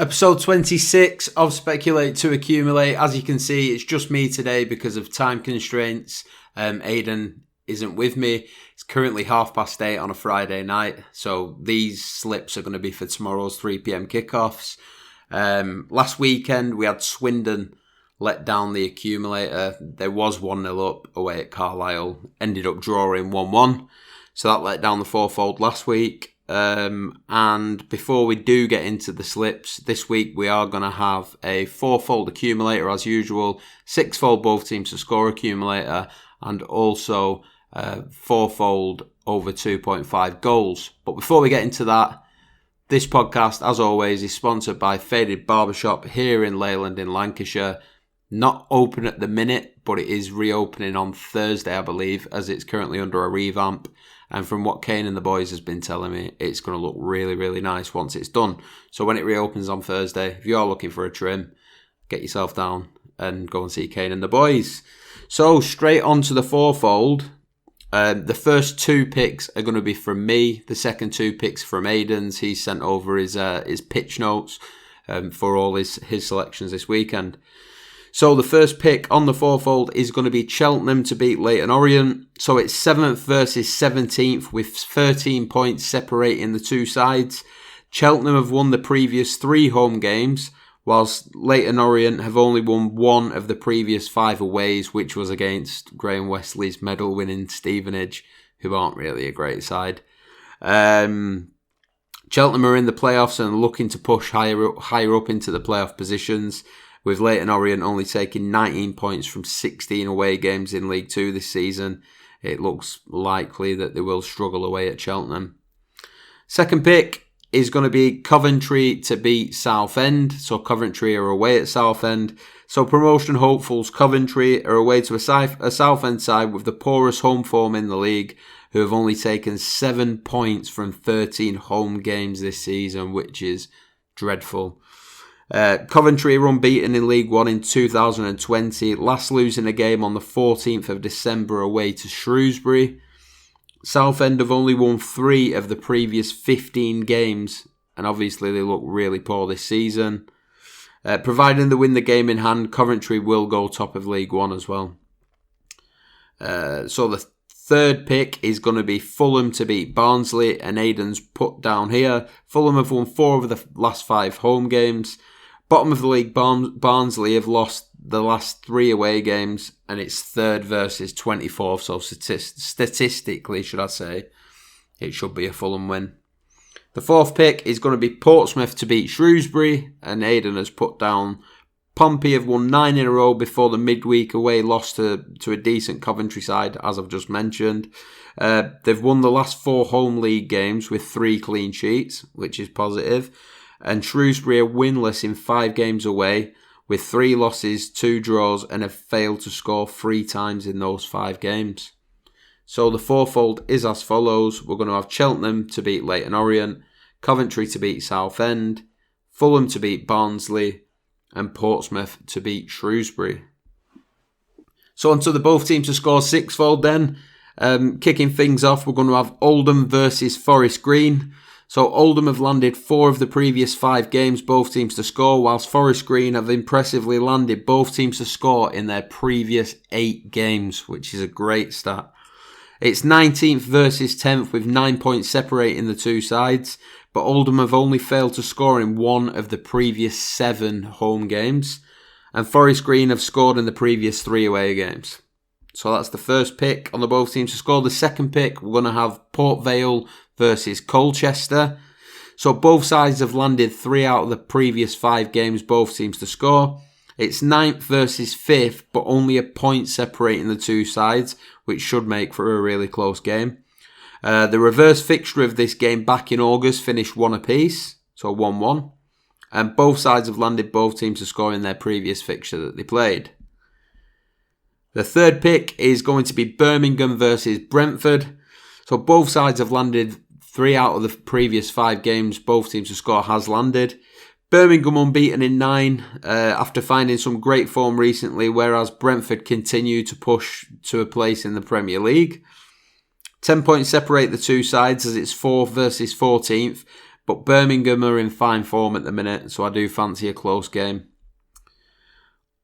Episode 26 of Speculate to Accumulate. As you can see, it's just me today because of time constraints. Aiden isn't with me. It's currently 8:30 on a Friday night, so these slips are going to be for tomorrow's 3 p.m. kickoffs. Last weekend, we had Swindon let down the accumulator. There was 1-0 up away at Carlisle. Ended up drawing 1-1. So that let down the fourfold last week. And before we do get into the slips, this week we are going to have a fourfold accumulator as usual, sixfold both teams to score accumulator, and also fourfold over 2.5 goals. But before we get into that, this podcast, as always, is sponsored by Faded Barbershop here in Leyland in Lancashire. Not open at the minute, but it is reopening on Thursday, I believe, as it's currently under a revamp. And from what Kane and the boys has been telling me, it's going to look really, really nice once it's done. So when it reopens on Thursday, if you are looking for a trim, get yourself down and go and see Kane and the boys. So straight on to the fourfold. The first 2 picks are going to be from me. The second 2 picks from Aiden's. He sent over his pitch notes for all his selections this weekend. So the first pick on the fourfold is going to be Cheltenham to beat Leyton Orient. So it's 7th versus 17th with 13 points separating the two sides. Cheltenham have won the previous 3 home games, whilst Leyton Orient have only won 1 of the previous 5 aways, which was against Graham Wesley's medal-winning Stevenage, who aren't really a great side. Cheltenham are in the playoffs and looking to push higher up into the playoff positions, with Leyton Orient only taking 19 points from 16 away games in League 2 this season. It looks likely that they will struggle away at Cheltenham. Second pick is going to be Coventry to beat Southend. So Coventry are away at Southend. So promotion hopefuls Coventry are away to a Southend side with the poorest home form in the league, who have only taken 7 points from 13 home games this season, which is dreadful. Coventry are unbeaten in League 1 in 2020, last losing a game on the 14th of December away to Shrewsbury. Southend have only won 3 of the previous 15 games, and obviously they look really poor this season. Providing they win the game in hand, Coventry will go top of League 1 as well. So the third pick is going to be Fulham to beat Barnsley, and Aiden's put down here. Fulham have won 4 of the last 5 home games. Bottom of the league, Barnsley have lost the last 3 away games, and it's 3rd versus 24th, so statistically, should I say, it should be a Fulham win. The fourth pick is going to be Portsmouth to beat Shrewsbury, and Aiden has put down Pompey have won 9 in a row before the midweek away loss to a decent Coventry side, as I've just mentioned. They've won the last 4 home league games with 3 clean sheets, which is positive. And Shrewsbury are winless in 5 games away with 3 losses, 2 draws, and have failed to score 3 times in those 5 games. So the fourfold is as follows. We're going to have Cheltenham to beat Leyton Orient, Coventry to beat Southend, Fulham to beat Barnsley, and Portsmouth to beat Shrewsbury. So onto the both teams to score sixfold then. Kicking things off, we're going to have Oldham versus Forest Green. So Oldham have landed 4 of the previous 5 games, both teams to score, whilst Forest Green have impressively landed both teams to score in their previous 8 games, which is a great stat. It's 19th versus 10th with 9 points separating the two sides, but Oldham have only failed to score in 1 of the previous 7 home games, and Forest Green have scored in the previous 3 away games. So that's the first pick on the both teams to score. The second pick, we're going to have Port Vale versus Colchester. So both sides have landed 3 out of the previous 5 games, both teams to score. It's 9th versus 5th, but only a point separating the two sides, which should make for a really close game. The reverse fixture of this game back in August finished 1 apiece, so 1-1. And both sides have landed both teams to score in their previous fixture that they played. The third pick is going to be Birmingham versus Brentford. So both sides have landed 3 out of the previous 5 games. Both teams to score has landed. Birmingham unbeaten in 9 after finding some great form recently, whereas Brentford continue to push to a place in the Premier League. 10 points separate the two sides as it's 4th versus 14th. But Birmingham are in fine form at the minute, so I do fancy a close game.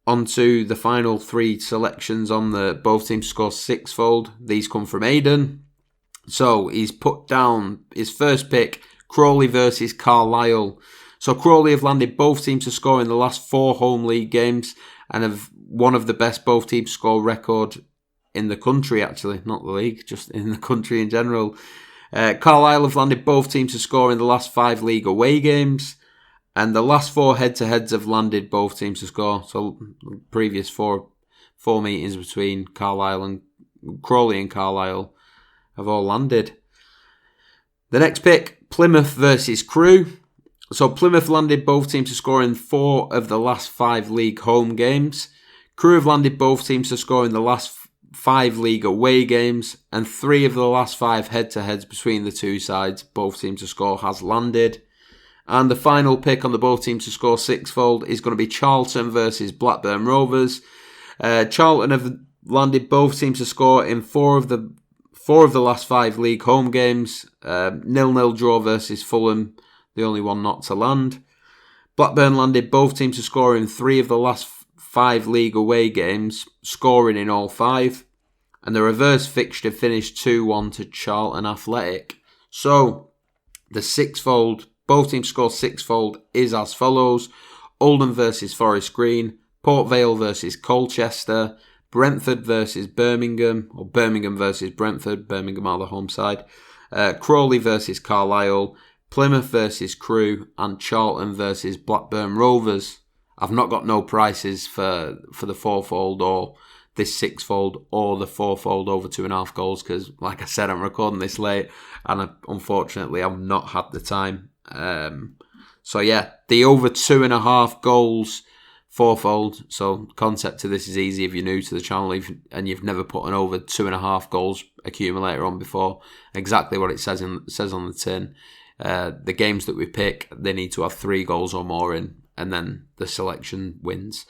On to the final 3 selections on the both teams score sixfold. These come from Aiden. So he's put down his first pick, Crawley versus Carlisle. So Crawley have landed both teams to score in the last 4 home league games and have one of the best both teams score record in the country, actually. Not the league, just in the country in general. Carlisle have landed both teams to score in the last 5 league away games. And the last 4 head-to-heads have landed both teams to score. So previous four meetings between Carlisle and Crawley and Carlisle have all landed. The next pick, Plymouth versus Crewe. So Plymouth landed both teams to score in 4 of the last 5 league home games. Crewe have landed both teams to score in the last 5 league away games. And 3 of the last 5 head-to-heads between the two sides, both teams to score, has landed. And the final pick on the both teams to score sixfold is going to be Charlton versus Blackburn Rovers. Charlton have landed both teams to score in 4 of the last 5 league home games. 0-0 draw versus Fulham, the only one not to land. Blackburn landed both teams to score in 3 of the last 5 league away games, scoring in all 5. And the reverse fixture finished 2-1 to Charlton Athletic. So, the sixfold, both teams score sixfold, is as follows. Oldham versus Forest Green, Port Vale versus Colchester, Brentford versus Birmingham, or Birmingham versus Brentford, Birmingham are the home side, Crawley versus Carlisle, Plymouth versus Crewe, and Charlton versus Blackburn Rovers. I've not got no prices for the fourfold or this sixfold or the fourfold over 2.5 goals because, like I said, I'm recording this late and unfortunately I've not had the time. So yeah, the over 2.5 goals fourfold. So concept to this is easy if you're new to the channel and you've never put an over 2.5 goals accumulator on before. Exactly what it says on the tin. The games that we pick, they need to have 3 goals or more in, and then the selection wins.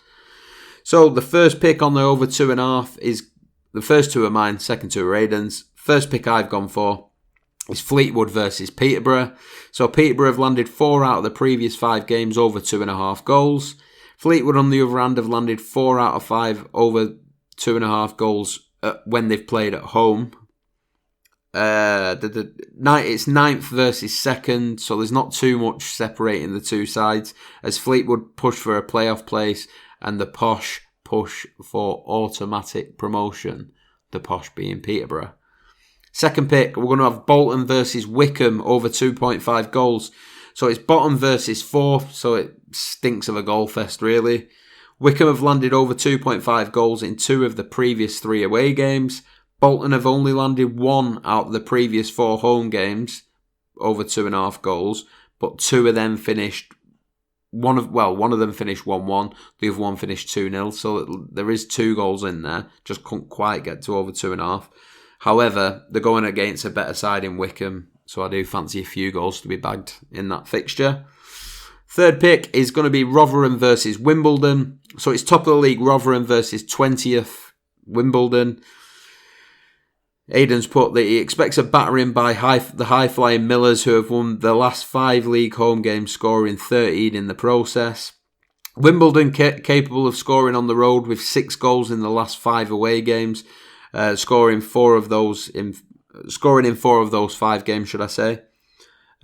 So the first pick on the over 2.5 is, the first 2 are mine, second 2 are Aiden's. First pick I've gone for is Fleetwood versus Peterborough. So Peterborough have landed 4 out of the previous 5 games over 2.5 goals. Fleetwood, on the other hand, have landed 4 out of 5 over 2.5 goals when they've played at home. It's 9th versus 2nd, so there's not too much separating the two sides, as Fleetwood push for a playoff place and the Posh push for automatic promotion, the Posh being Peterborough. Second pick, we're going to have Bolton versus Wickham over 2.5 goals. So it's bottom versus 4th, so it stinks of a goal fest really. Wickham have landed over 2.5 goals in 2 of the previous 3 away games. Bolton have only landed 1 out of the previous 4 home games over 2.5 goals, but 2 of them finished, one of them finished 1-1, the other one finished 2-0, so there is 2 goals in there, just couldn't quite get to over 2.5. However, they're going against a better side in Wickham, so I do fancy a few goals to be bagged in that fixture. Third pick is going to be Rotherham versus Wimbledon. So it's top of the league, Rotherham versus 20th Wimbledon. Aiden's put that he expects a battering by the high-flying Millers, who have won the last 5 league home games, scoring 13 in the process. Wimbledon capable of scoring on the road with 6 goals in the last 5 away games, scoring in 4 of those 5 games, should I say.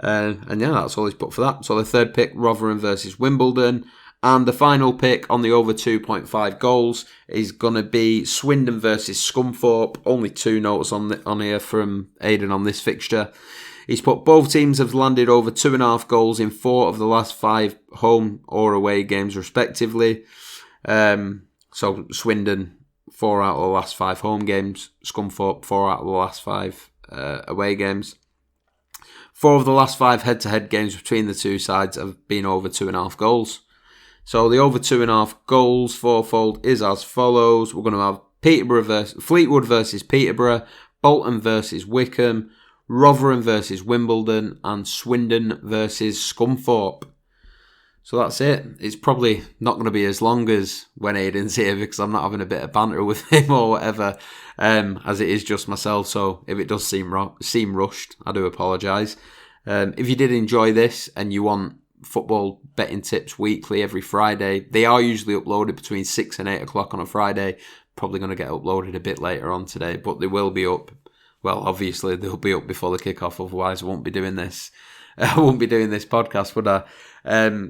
And yeah, that's all he's put for that. So the third pick, Rotherham versus Wimbledon. And the final pick on the over 2.5 goals is going to be Swindon versus Scunthorpe. Only 2 notes on here from Aiden on this fixture. He's put both teams have landed over 2.5 goals in 4 of the last 5 home or away games respectively. So Swindon, 4 out of the last 5 home games. Scunthorpe, 4 out of the last 5 away games. 4 of the last 5 head-to-head games between the two sides have been over 2.5 goals. So the over 2.5 goals fourfold is as follows. We're going to have Fleetwood versus Peterborough, Bolton versus Wickham, Rotherham versus Wimbledon, and Swindon versus Scunthorpe. So that's it. It's probably not going to be as long as when Aiden's here because I'm not having a bit of banter with him or whatever, as it is just myself. So if it does seem rushed, I do apologise. If you did enjoy this and you want football betting tips weekly every Friday, they are usually uploaded between 6 and 8 o'clock on a Friday. Probably going to get uploaded a bit later on today, but they will be up. Well, obviously they'll be up before the kickoff, otherwise I won't be doing this. I won't be doing this podcast, would I?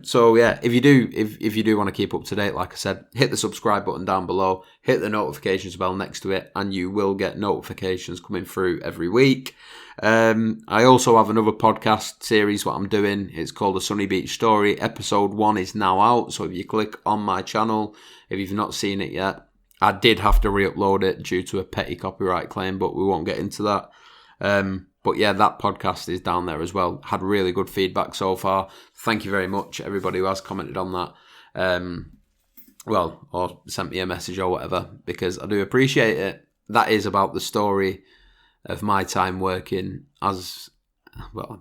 So yeah, if you do want to keep up to date, like I said, hit the subscribe button down below, hit the notifications bell next to it, and you will get notifications coming through every week. I also have another podcast series, what I'm doing. It's called The Sunny Beach Story. Episode 1 is now out, so if you click on my channel, if you've not seen it yet, I did have to re-upload it due to a petty copyright claim, but we won't get into that. But yeah, that podcast is down there as well. Had really good feedback so far. Thank you very much, everybody who has commented on that. Or sent me a message or whatever, because I do appreciate it. That is about the story of my time working as, a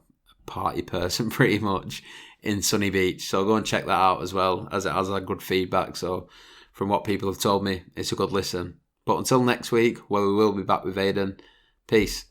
party person pretty much in Sunny Beach. So go and check that out as well, as it has had good feedback. So from what people have told me, it's a good listen. But until next week, where we will be back with Aiden, peace.